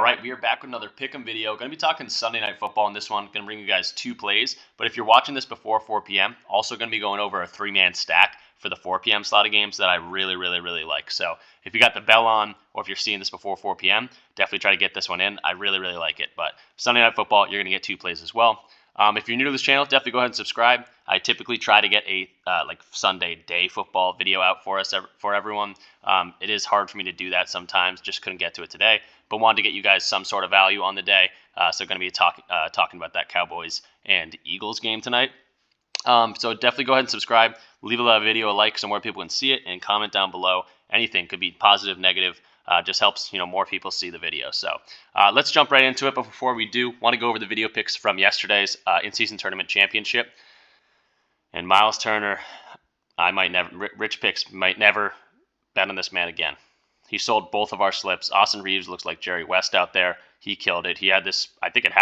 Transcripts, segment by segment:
right, we are back with another pick'em video. Going to be talking Sunday Night Football in this one. Going to bring you guys 2 plays. But if you're watching this before 4 p.m., also going to be going over a 3-man stack for the 4 p.m. slot of games that I really like. So if you got the bell on, or if you're seeing this before 4 p.m., definitely try to get this one in. I really like it. But Sunday Night Football, you're going to get 2 plays as well. If you're new to this channel, definitely go ahead and subscribe. I typically try to get a Sunday day football video out for everyone. It is hard for me to do that sometimes. Just couldn't get to it today, but wanted to get you guys some sort of value on the day. So going to be talking about that Cowboys and Eagles game tonight. So definitely go ahead and subscribe. Leave a video a like so more people can see it, and comment down below. Anything could be positive, negative. Just helps more people see the video. So let's jump right into it. But before we do, want to go over the video picks from yesterday's in-season tournament championship. And Miles Turner, Rich Picks might never bet on this man again. He sold both of our slips. Austin Reeves looks like Jerry West out there. He killed it. He had this.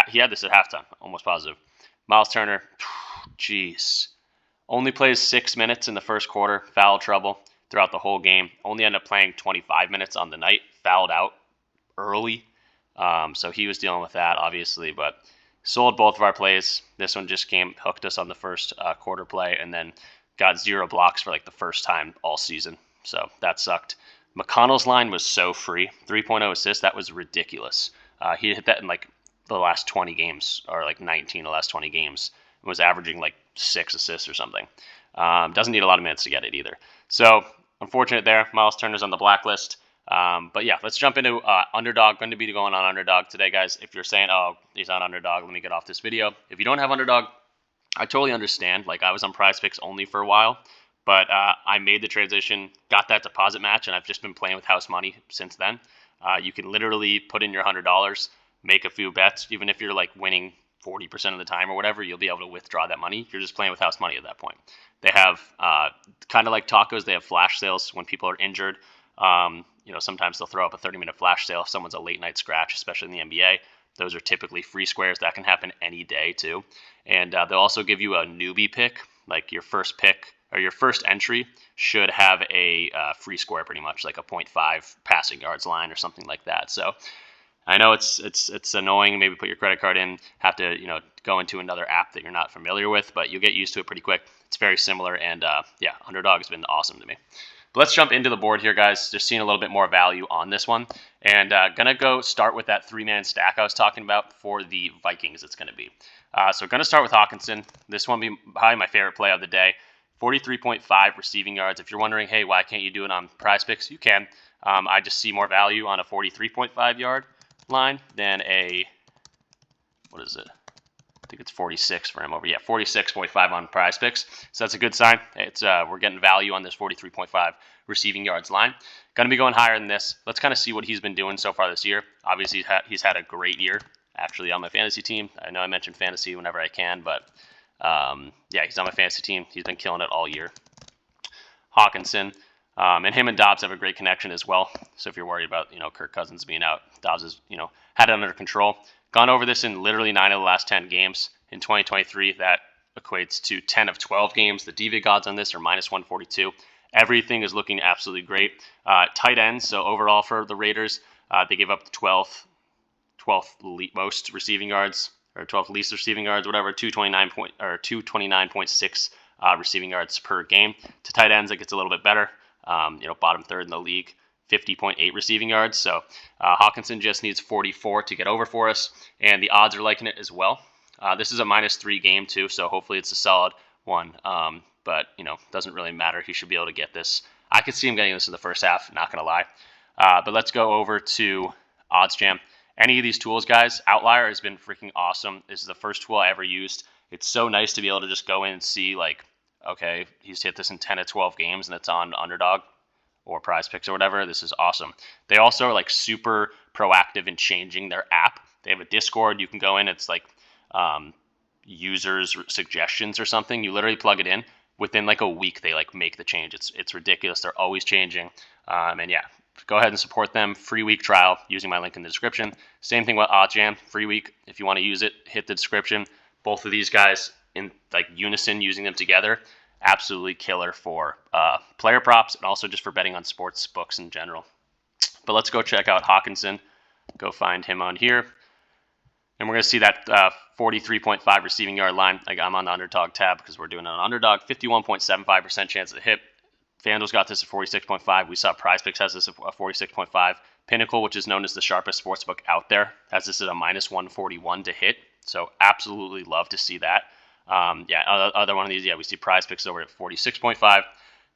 He had this at halftime. Almost positive. Miles Turner, jeez, only plays 6 minutes in the first quarter. Foul trouble throughout the whole game. Only ended up playing 25 minutes on the night. Fouled out early. So he was dealing with that, obviously. But sold both of our plays. This one just hooked us on the first quarter play, and then got 0 blocks for like the first time all season. So that sucked. McConnell's line was so free. 3.0 assists. That was ridiculous. He hit that in like the last 20 games, or like 19 of the last 20 games. It was averaging like 6 assists or something. Doesn't need a lot of minutes to get it either. So unfortunate there. Miles Turner's on the blacklist. But yeah, let's jump into Underdog. Going to be going on Underdog today, guys. If you're saying, oh, he's on Underdog, let me get off this video. If you don't have Underdog, I totally understand. Like, I was on PrizePicks only for a while, but I made the transition, got that deposit match, and I've just been playing with house money since then. You can literally put in your $100, make a few bets. Even if you're like winning 40% of the time or whatever, you'll be able to withdraw that money. You're just playing with house money at that point. They have, kind of like tacos, they have flash sales when people are injured. Sometimes they'll throw up a 30-minute flash sale if someone's a late night scratch, especially in the NBA. Those are typically free squares. That can happen any day too. And they'll also give you a newbie pick, like your first pick or your first entry should have a free square, pretty much like a 0.5 passing yards line or something like that. So I know it's annoying. Maybe put your credit card in, have to go into another app that you're not familiar with, but you'll get used to it pretty quick. It's very similar, and yeah, Underdog has been awesome to me. But let's jump into the board here, guys. Just seeing a little bit more value on this one, and gonna go start with that 3-man stack I was talking about for the Vikings. It's gonna be so gonna start with Hawkinson. This one be probably my favorite play of the day. 43.5 receiving yards. If you're wondering, hey, why can't you do it on PrizePicks? You can. I just see more value on a 43.5 yard line than a, what is it? I think it's 46 for him over. Yeah, 46.5 on PrizePicks. So that's a good sign. It's we're getting value on this 43.5 receiving yards line. Going to be going higher than this. Let's kind of see what he's been doing so far this year. Obviously, he's had a great year, actually, on my fantasy team. I know I mention fantasy whenever I can, but yeah, he's on my fantasy team. He's been killing it all year. Hawkinson. And him and Dobbs have a great connection as well. So if you're worried about, Kirk Cousins being out, Dobbs has, had it under control. Gone over this in literally 9 of the last 10 games. In 2023, that equates to 10 of 12 games. The DV odds on this are -142. Everything is looking absolutely great. Tight ends, so overall for the Raiders, they gave up the 12th most receiving yards, or 12th least receiving yards, whatever, 229.6 receiving yards per game. To tight ends, it gets a little bit better. Bottom third in the league, 50.8 receiving yards. So Hawkinson just needs 44 to get over for us, and the odds are liking it as well. This is a -3 game too, so hopefully it's a solid one. But doesn't really matter. He should be able to get this. I could see him getting this in the first half, not gonna lie. But let's go over to OddsJam. Any of these tools, guys, Outlier has been freaking awesome. This is the first tool I ever used. It's so nice to be able to just go in and see, like, okay, he's hit this in 10 of 12 games, and it's on Underdog or PrizePicks or whatever. This is awesome. They also are like super proactive in changing their app. They have a Discord. You can go in. It's like users suggestions or something. You literally plug it in. Within like a week, they like make the change. It's ridiculous. They're always changing. And yeah, go ahead and support them. Free week trial using my link in the description. Same thing with OddsJam. Free week. If you want to use it, hit the description. Both of these guys in like unison, using them together, absolutely killer for player props and also just for betting on sports books in general. But let's go check out Hawkinson. Go find him on here. And we're going to see that 43.5 receiving yard line. Like, I'm on the underdog tab because we're doing it on underdog. 51.75% chance of hit. FanDuel's got this at 46.5. We saw PrizePicks has this at 46.5. Pinnacle, which is known as the sharpest sportsbook out there, has this at a minus 141 to hit. So absolutely love to see that. Other one of these, we see PrizePicks over at 46.5.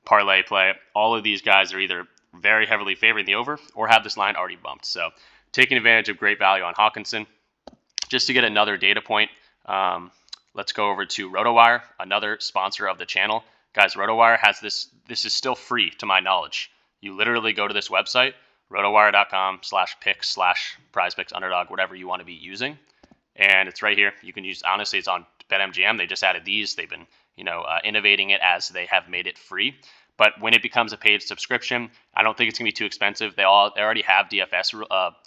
Parlay play. All of these guys are either very heavily favoring the over or have this line already bumped. So taking advantage of great value on Hawkinson. Just to get another data point, let's go over to RotoWire, another sponsor of the channel. Guys, RotoWire has this. This is still free to my knowledge. You literally go to this website, rotowire.com/picks/PrizePicks underdog, whatever you want to be using. And it's right here. You can use, honestly, it's on BetMGM. They just added these. They've been, innovating it as they have made it free. But when it becomes a paid subscription, I don't think it's going to be too expensive. They already have DFS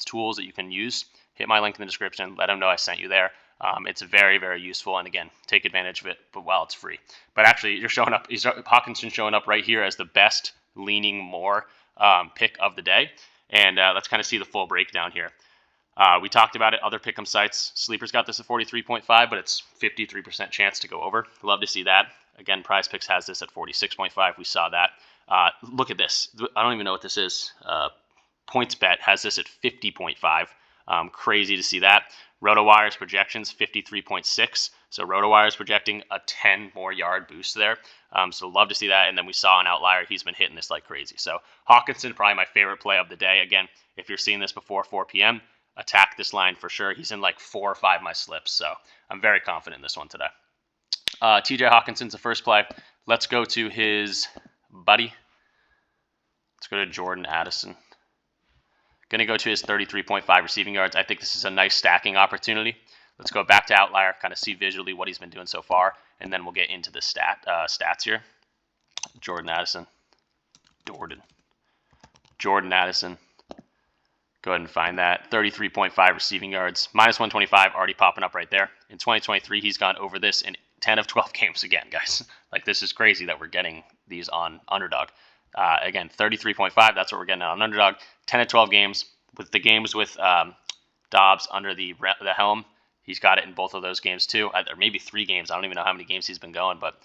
tools that you can use. Hit my link in the description. Let them know I sent you there. It's very, very useful. And again, take advantage of it, but while it's free. But actually, Hawkinson showing up right here as the best leaning more pick of the day. And let's kind of see the full breakdown here. We talked about it. Other pick'em sites. Sleeper's got this at 43.5, but it's 53% chance to go over. Love to see that. Again, PrizePicks has this at 46.5. We saw that. Look at this. I don't even know what this is. PointsBet has this at 50.5. Crazy to see that. RotoWire's projections 53.6. So RotoWire's projecting a 10 more yard boost there. So love to see that. And then we saw an outlier. He's been hitting this like crazy. So Hawkinson, probably my favorite play of the day. Again, if you're seeing this before 4 p.m., attack this line for sure. He's in like 4 or 5 of my slips. So I'm very confident in this one today. TJ Hawkinson's the first play. Let's go to his buddy. Let's go to Jordan Addison. Going to go to his 33.5 receiving yards. I think this is a nice stacking opportunity. Let's go back to outlier, kind of see visually what he's been doing so far, and then we'll get into the stats here. Jordan Addison. Jordan Addison. Go ahead and find that. 33.5 receiving yards. Minus 125 already popping up right there. In 2023, he's gone over this in 10 of 12 games again, guys. Like, this is crazy that we're getting these on underdog. Again, 33.5, that's what we're getting on underdog. 10 of 12 games. With the games with Dobbs under the helm, he's got it in both of those games too. Or maybe 3 games. I don't even know how many games he's been going. But,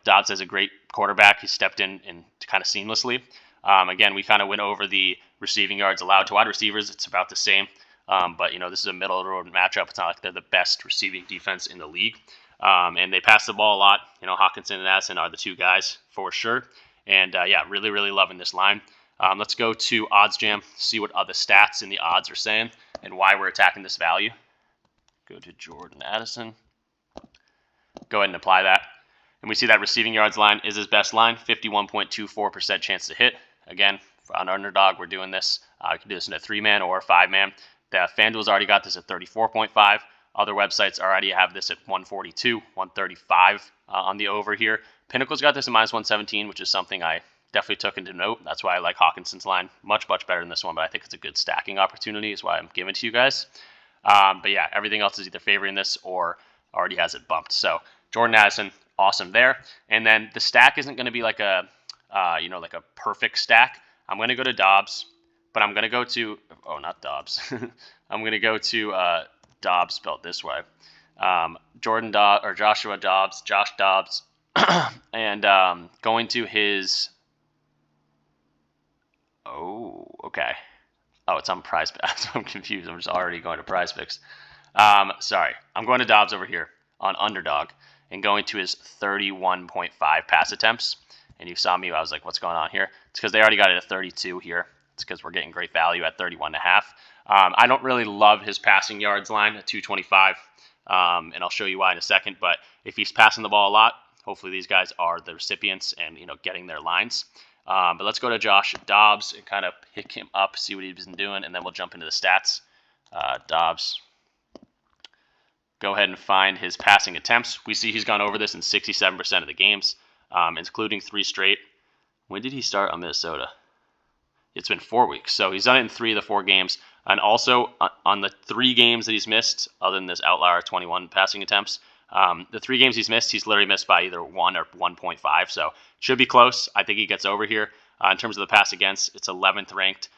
Dobbs is a great quarterback. He stepped in kind of seamlessly. Again, we kind of went over the receiving yards allowed to wide receivers. It's about the same. But, this is a middle-of-the-road matchup. It's not like they're the best receiving defense in the league. And they pass the ball a lot. Hawkinson and Addison are the 2 guys for sure. And, really, really loving this line. Let's go to OddsJam, see what other stats in the odds are saying and why we're attacking this value. Go to Jordan Addison. Go ahead and apply that. And we see that receiving yards line is his best line, 51.24% chance to hit. Again, on underdog, we're doing this. You can do this in a 3-man or a 5-man. The FanDuel's already got this at 34.5. Other websites already have this at 142, 135 on the over here. Pinnacle's got this at minus 117, which is something I definitely took into note. That's why I like Hawkinson's line much, much better than this one, but I think it's a good stacking opportunity is why I'm giving it to you guys. But yeah, everything else is either favoring this or already has it bumped. So Jordan Addison, awesome there. And then the stack isn't going to be like a, like a perfect stack. I'm going to go to Dobbs, but I'm going to go to, not Dobbs. I'm going to go to Dobbs spelled this way. Joshua Dobbs, Josh Dobbs, and going to his, okay. Oh, it's on PrizePicks. I'm confused. I'm just already going to PrizePicks. Sorry. I'm going to Dobbs over here on underdog and going to his 31.5 pass attempts. And you saw me, I was like, what's going on here? It's because they already got it at 32 here. It's because we're getting great value at 31.5. I don't really love his passing yards line at 225, and I'll show you why in a second. But if he's passing the ball a lot, hopefully these guys are the recipients and, getting their lines. But let's go to Josh Dobbs and kind of pick him up, see what he's been doing, and then we'll jump into the stats. Dobbs. Go ahead and find his passing attempts. We see he's gone over this in 67% of the games, including 3 straight. When did he start on Minnesota? It's been 4 weeks. So he's done it in 3 of the 4 games. And also on the 3 games that he's missed, other than this outlier 21 passing attempts, the 3 games he's missed, he's literally missed by either 1 or 1.5. So should be close. I think he gets over here. In terms of the pass against, it's 11th ranked.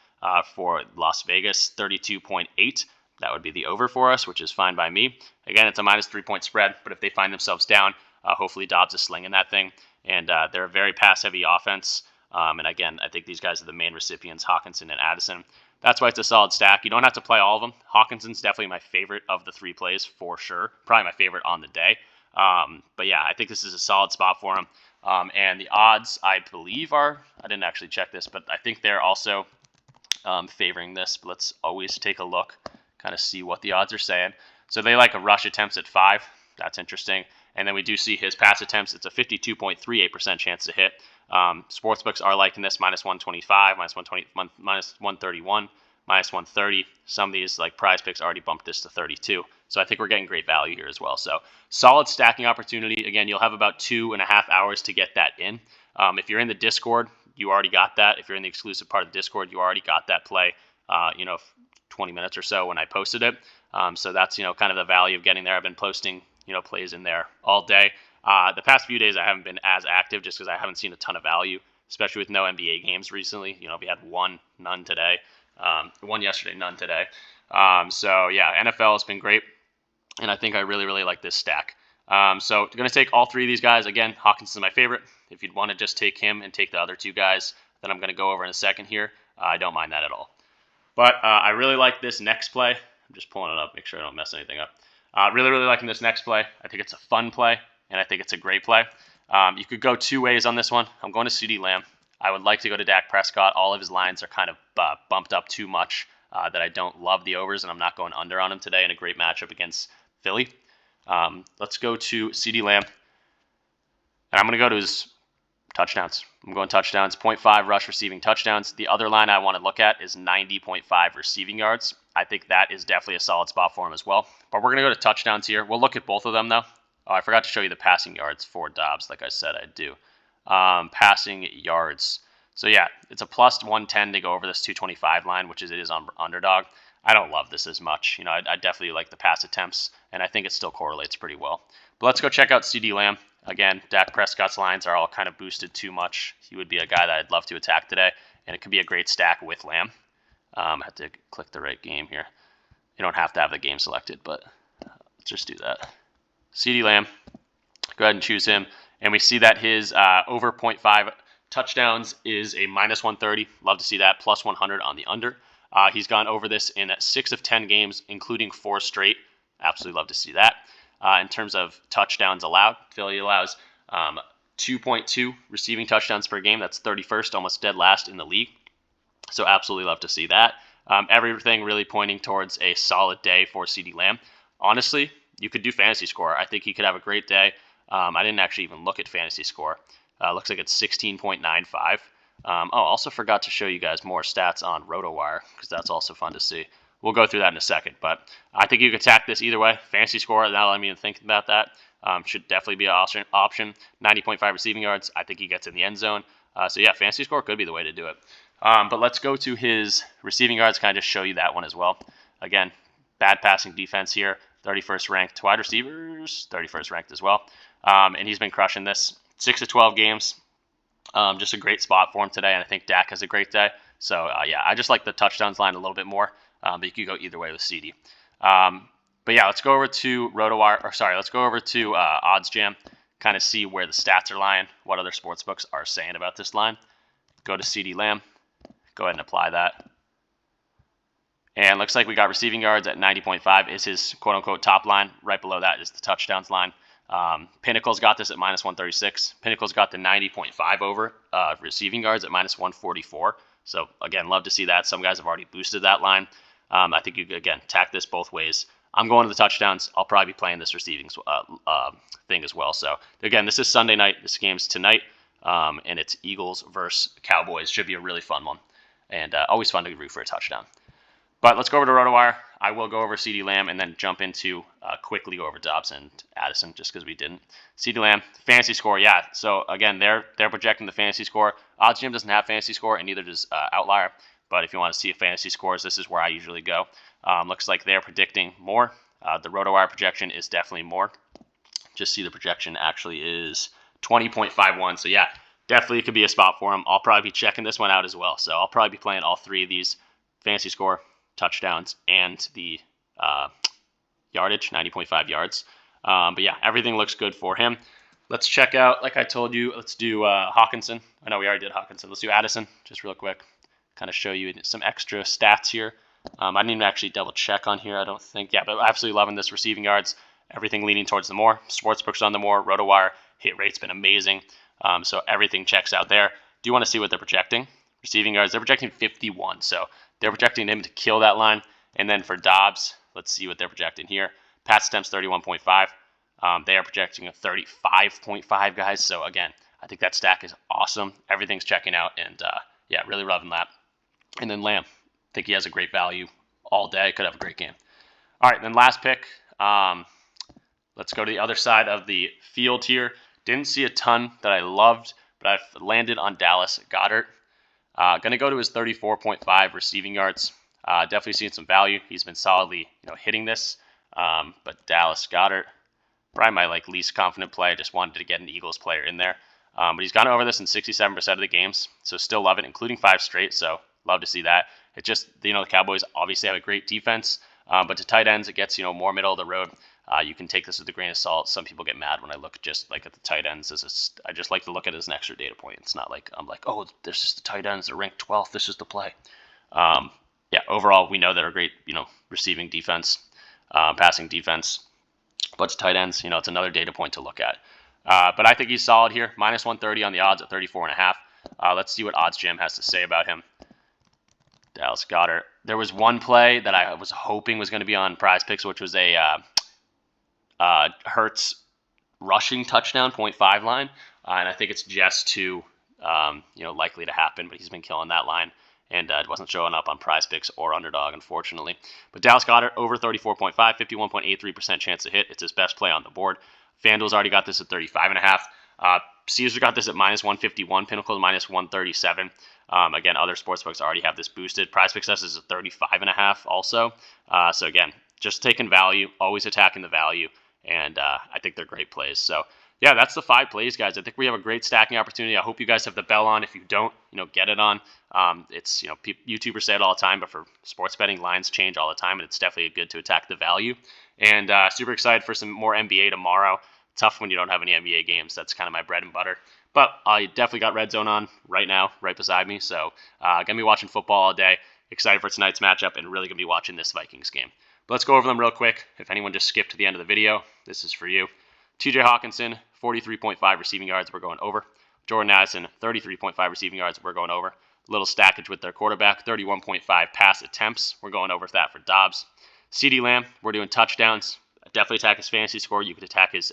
for Las Vegas, 32.8. That would be the over for us, which is fine by me. Again, it's a minus 3-point spread, but if they find themselves down, hopefully Dobbs is slinging that thing. And they're a very pass-heavy offense. And again, I think these guys are the main recipients, Hawkinson and Addison. That's why it's a solid stack. You don't have to play all of them. Hawkinson's definitely my favorite of the 3 plays for sure. Probably my favorite on the day. But yeah, I think this is a solid spot for him. And the odds, I believe, I didn't actually check this, but I think they're also favoring this. But let's always take a look, kind of see what the odds are saying. So they like a rush attempts at 5. That's interesting. And then we do see his pass attempts. It's a 52.38% chance to hit. Sportsbooks are liking this, minus 125, minus 120, minus 131, minus 130. Some of these, like PrizePicks, already bumped this to 32. So I think we're getting great value here as well. So solid stacking opportunity. Again, you'll have about 2.5 hours to get that in. If you're in the Discord, you already got that. If you're in the exclusive part of the Discord, you already got that play, 20 minutes or so when I posted it. So that's, kind of the value of getting there. I've been posting, plays in there all day. The past few days I haven't been as active just because I haven't seen a ton of value, especially with no NBA games recently. We had none today. One yesterday, none today. So yeah, NFL has been great, and I think I really, really like this stack. So I'm going to take all 3 of these guys. Again, Hawkins is my favorite. If you'd want to just take him and take the other 2 guys that I'm going to go over in a second here, I don't mind that at all. But I really like this next play. I'm just pulling it up, make sure I don't mess anything up. Really, really liking this next play. I think it's a fun play, and I think it's a great play. You could go 2 ways on this one. I'm going to CeeDee Lamb. I would like to go to Dak Prescott. All of his lines are kind of bumped up too much that I don't love the overs, and I'm not going under on him today in a great matchup against Philly. Let's go to CeeDee Lamb, and I'm going to go to his touchdowns. I'm going touchdowns, 0.5 rush receiving touchdowns. The other line I want to look at is 90.5 receiving yards. I think that is definitely a solid spot for him as well. But we're going to go to touchdowns here. We'll look at both of them, though. Oh, I forgot to show you the passing yards for Dobbs, like I said I'd do. Passing yards. So yeah, it's a plus 110 to go over this 225 line, which it is on underdog. I don't love this as much. I definitely like the pass attempts, and I think it still correlates pretty well. But let's go check out CeeDee Lamb. Again, Dak Prescott's lines are all kind of boosted too much. He would be a guy that I'd love to attack today, and it could be a great stack with Lamb. I have to click the right game here. You don't have to have the game selected, but let's just do that. CeeDee Lamb, go ahead and choose him. And we see that his over 0.5 touchdowns is a minus 130. Love to see that. Plus 100 on the under. He's gone over this in 6 of 10 games, including 4 straight. Absolutely love to see that. In terms of touchdowns allowed, Philly allows 2.2 receiving touchdowns per game. That's 31st, almost dead last in the league. So absolutely love to see that. Everything really pointing towards a solid day for CeeDee Lamb. Honestly, you could do fantasy score. I think he could have a great day. I didn't actually even look at fantasy score. Looks like it's 16.95. Also forgot to show you guys more stats on RotoWire because that's also fun to see. We'll go through that in a second, but I think you could attack this either way. Fantasy score, now that I'm even thinking about that, should definitely be an option. 90.5 receiving yards. I think he gets in the end zone. So yeah, fantasy score could be the way to do it. But let's go to his receiving yards, kind of just show you that one as well. Again, bad passing defense here. 31st ranked wide receivers, 31st ranked as well. And he's been crushing this. 6 of 12 games. Just a great spot for him today, and I think Dak has a great day. So, yeah, I just like the touchdowns line a little bit more, but you could go either way with CeeDee. But, yeah, let's go over to let's go over to OddsJam, kind of see where the stats are lying, what other sportsbooks are saying about this line. Go to CeeDee Lamb. Go ahead and apply that. And looks like we got receiving yards at 90.5 is his quote-unquote top line. Right below that is the touchdowns line. Pinnacle's got this at minus 136. Pinnacle's got the 90.5 over receiving yards at minus 144. So, again, love to see that. Some guys have already boosted that line. I think you could, again, tack this both ways. I'm going to the touchdowns. I'll probably be playing this receiving thing as well. So, again, this is Sunday night. This game's tonight, and it's Eagles versus Cowboys. Should be a really fun one, and always fun to root for a touchdown. But let's go over to RotoWire. I will go over CeeDee Lamb and then jump into quickly go over Dobbs and Addison just because we didn't. CeeDee Lamb, fantasy score, yeah. So, again, they're projecting the fantasy score. OddsJam doesn't have fantasy score, and neither does Outlier. But if you want to see fantasy scores, this is where I usually go. Looks like they're predicting more. The RotoWire projection is definitely more. Just see the projection actually is 20.51. So, yeah, definitely could be a spot for him. I'll probably be checking this one out as well. So, I'll probably be playing all 3 of these fantasy score, touchdowns, and the yardage, 90.5 yards. But yeah, everything looks good for him. Let's check out, like I told you, let's do Hawkinson. I know we already did Hawkinson. Let's do Addison, just real quick. Kind of show you some extra stats here. I didn't even actually double check on here, I don't think. Yeah, but absolutely loving this receiving yards. Everything leaning towards the more. Sportsbooks on the more. RotoWire hit rate's been amazing. So everything checks out there. Do you want to see what they're projecting? Receiving yards, they're projecting 51. So they're projecting him to kill that line. And then for Dobbs, let's see what they're projecting here. Pass attempts 31.5. They are projecting a 35.5, guys. So again, I think that stack is awesome. Everything's checking out, and yeah, really loving that. And then Lamb, I think he has a great value all day. Could have a great game. All right, then last pick. Let's go to the other side of the field here. Didn't see a ton that I loved, but I've landed on Dallas Goedert. Going to go to his 34.5 receiving yards. Definitely seeing some value. He's been solidly, hitting this. But Dallas Goedert, probably my least confident play. I just wanted to get an Eagles player in there. But he's gone over this in 67% of the games, so still love it, including 5 straight. So love to see that. It just, the Cowboys obviously have a great defense, but to tight ends, it gets, more middle of the road. You can take this with a grain of salt. Some people get mad when I look just at the tight ends. I just like to look at it as an extra data point. It's not like I'm like, oh, there's just the tight ends. They're ranked 12th. This is the play. Yeah, overall, we know they're a great, receiving defense, passing defense. But to tight ends, it's another data point to look at. But I think he's solid here. Minus 130 on the odds at 34.5. Let's see what OddsJam has to say about him. Dallas Goedert. There was one play that I was hoping was going to be on PrizePicks, which was a Hurts rushing touchdown 0.5 line, and I think it's just too likely to happen. But he's been killing that line, and it wasn't showing up on PrizePicks or Underdog, unfortunately. But Dallas Goedert over 34.5, 51.83% chance to hit. It's his best play on the board. FanDuel's already got this at 35.5. Caesar got this at minus 151. Pinnacle minus 137. Again, other sportsbooks already have this boosted. PrizePicks has this at 35.5 also. So again, just taking value, always attacking the value, and I think they're great plays. So yeah, that's the 5 plays, guys. I think we have a great stacking opportunity. I hope you guys have the bell on. If you don't, get it on. It's YouTubers say it all the time, but for sports betting, lines change all the time, and it's definitely good to attack the value. And super excited for some more NBA tomorrow. Tough when you don't have any NBA games. That's kind of my bread and butter. But I definitely got Red Zone on right now, right beside me. So gonna be watching football all day. Excited for tonight's matchup, and really gonna be watching this Vikings game. But let's go over them real quick. If anyone just skipped to the end of the video, this is for you. TJ Hawkinson, 43.5 receiving yards, we're going over. Jordan Addison, 33.5 receiving yards, we're going over. Little stackage with their quarterback, 31.5 pass attempts, we're going over that for Dobbs. CeeDee Lamb, we're doing touchdowns. Definitely attack his fantasy score. You could attack his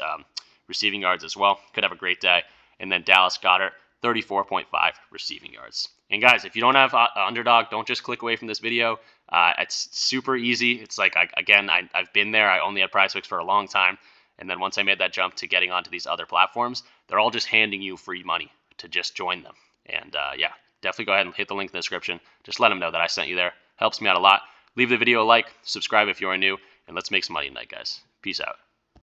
receiving yards as well. Could have a great day. And then Dallas Goedert, 34.5 receiving yards. And guys, if you don't have Underdog, don't just click away from this video. It's super easy. It's like, I've been there. I only had PrizePicks for a long time. And then once I made that jump to getting onto these other platforms, they're all just handing you free money to just join them. And yeah, definitely go ahead and hit the link in the description. Just let them know that I sent you there. Helps me out a lot. Leave the video a like, subscribe if you are new, and let's make some money tonight, guys. Peace out.